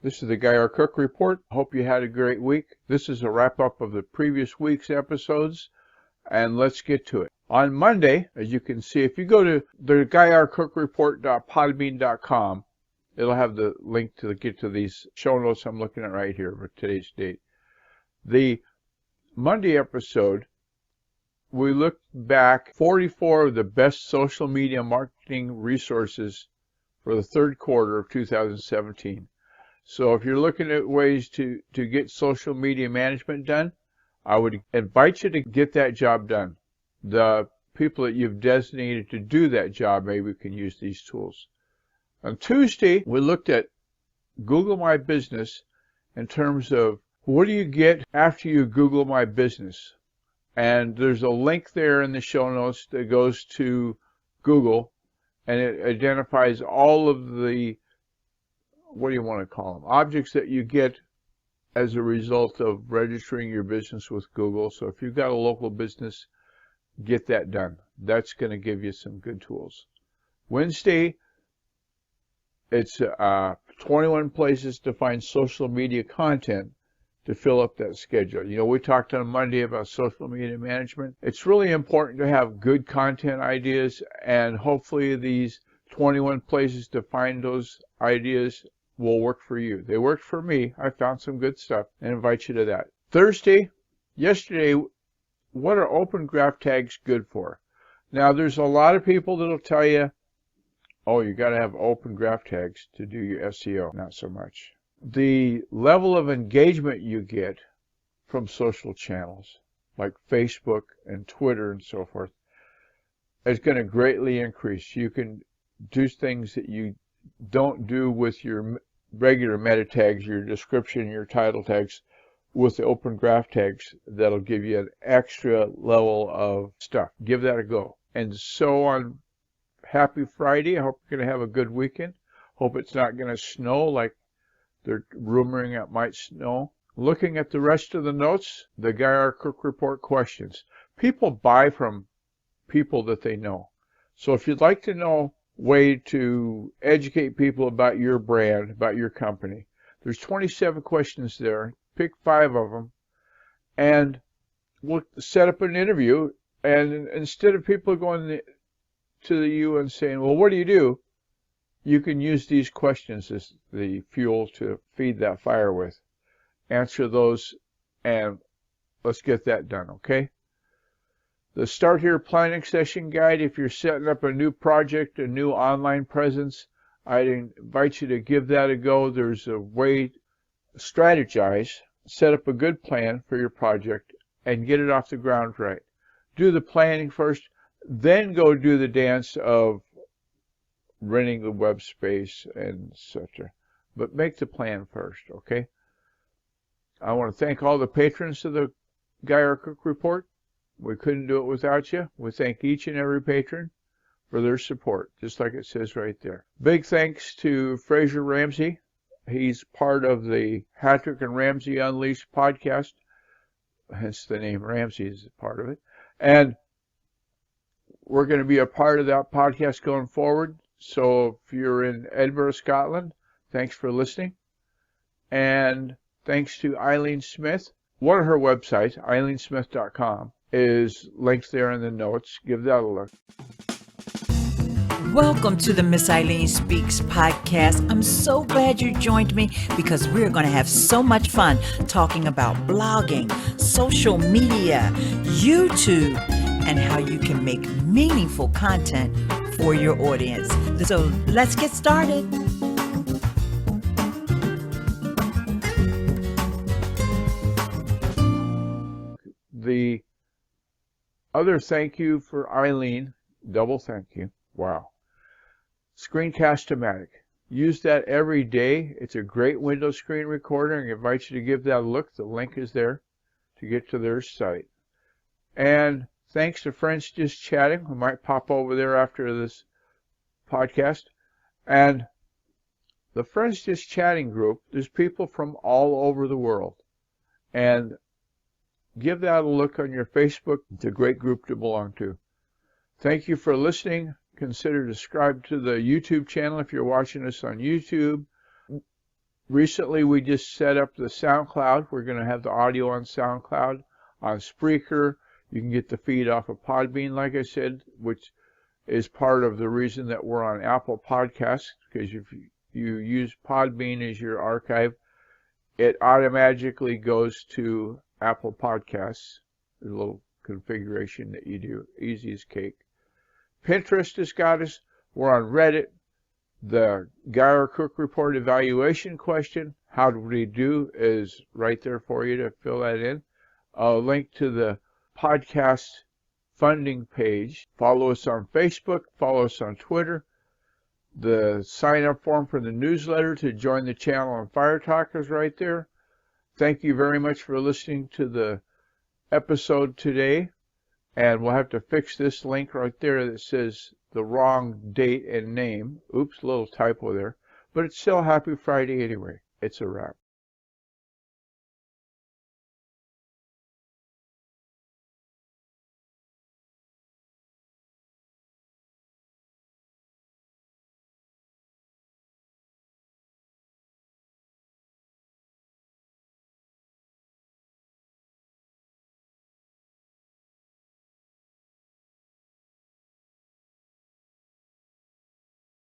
This is the Guy R. Cook Report. Hope you had a great week. This is a wrap-up of the previous week's episodes, and let's get to it. On Monday, as you can see, if you go to the GuyRCookReport.podbean.com, it'll have the link to get to these show notes I'm looking at right here for today's date. The Monday episode, we looked back 44 of the best social media marketing resources for the third quarter of 2017. So if you're looking at ways to get social media management done, I would invite you to get that job done. The people that you've designated to do that job maybe can use these tools. On Tuesday, we looked at Google My Business in terms of what do you get after you Google My Business. And there's a link there in the show notes that goes to Google, and it identifies all of the, what do you want to call them, objects that you get as a result of registering your business with Google. So if you've got a local business, get that done. That's going to give you some good tools. Wednesday, it's 21 places to find social media content to fill up that schedule. You know, we talked on Monday about social media management. It's really important to have good content ideas, and hopefully these 21 places to find those ideas will work for you. They worked for me. I found some good stuff and invite you to that. Yesterday, what are open graph tags good for? Now, there's a lot of people that'll tell you, oh, you got to have open graph tags to do your SEO. Not so much. The level of engagement you get from social channels like Facebook and Twitter and so forth is going to greatly increase. You can do things that you don't do with your regular meta tags, your description, your title tags, with the open graph tags. That'll give you an extra level of stuff. Give that a go. And so on Happy Friday. I hope you're going to have a good weekend. Hope it's not going to snow like they're rumoring it might snow. Looking at the rest of the notes, the Guy R. Cook Report questions. People buy from people that they know. So if you'd like to know a way to educate people about your brand, about your company, there's 27 questions there. Pick 5 of them, and we'll set up an interview. And instead of people going to you and saying, well, what do? You can use these questions as the fuel to feed that fire with. Answer those, and let's get that done, okay? The Start Here Planning Session Guide, if you're setting up a new project, a new online presence, I'd invite you to give that a go. There's a way to strategize, set up a good plan for your project, and get it off the ground right. Do the planning first, then go do the dance of renting the web space and etc. But make the plan first, okay? I want to thank all the patrons of the Guy R. Cook Report. We couldn't do it without you. We thank each and every patron for their support, just like it says right there. Big thanks to Fraser Ramsey. He's part of the Hattrick and Ramsey Unleashed podcast, hence the name Ramsey is a part of it. And we're going to be a part of that podcast going forward. So if you're in Edinburgh, Scotland, thanks for listening. And thanks to Eileen Smith. One of her websites, eileensmith.com, is linked there in the notes. Give that a look. Welcome to the Miss Eileen Speaks podcast. I'm so glad you joined me because we're going to have so much fun talking about blogging, social media, YouTube, and how you can make meaningful content for your audience. So let's get started. The other thank you for Eileen, double thank you. Wow. Screencast-O-Matic. Use that every day. It's a great window screen recorder, and I invite you to give that a look. The link is there to get to their site. And thanks to Friends Just Chatting. We might pop over there after this podcast. And the Friends Just Chatting group, there's people from all over the world. And give that a look on your Facebook. It's a great group to belong to. Thank you for listening. Consider subscribe to the YouTube channel if you're watching us on YouTube. Recently, we just set up the SoundCloud. We're going to have the audio on SoundCloud, on Spreaker. You can get the feed off of Podbean, like I said, which is part of the reason that we're on Apple Podcasts, because if you use Podbean as your archive, it automatically goes to Apple Podcasts. There's a little configuration that you do. Easy as cake. Pinterest has got us. We're on Reddit. The Geyer Cook Report evaluation question, how do we do, is right there for you to fill that in. A link to the podcast funding page. Follow us on Facebook. Follow us on Twitter. The sign-up form for the newsletter to join the channel on Fire Talk is right there. Thank you very much for listening to the episode today. And we'll have to fix this link right there that says the wrong date and name. Oops, little typo there. But it's still Happy Friday anyway. It's a wrap.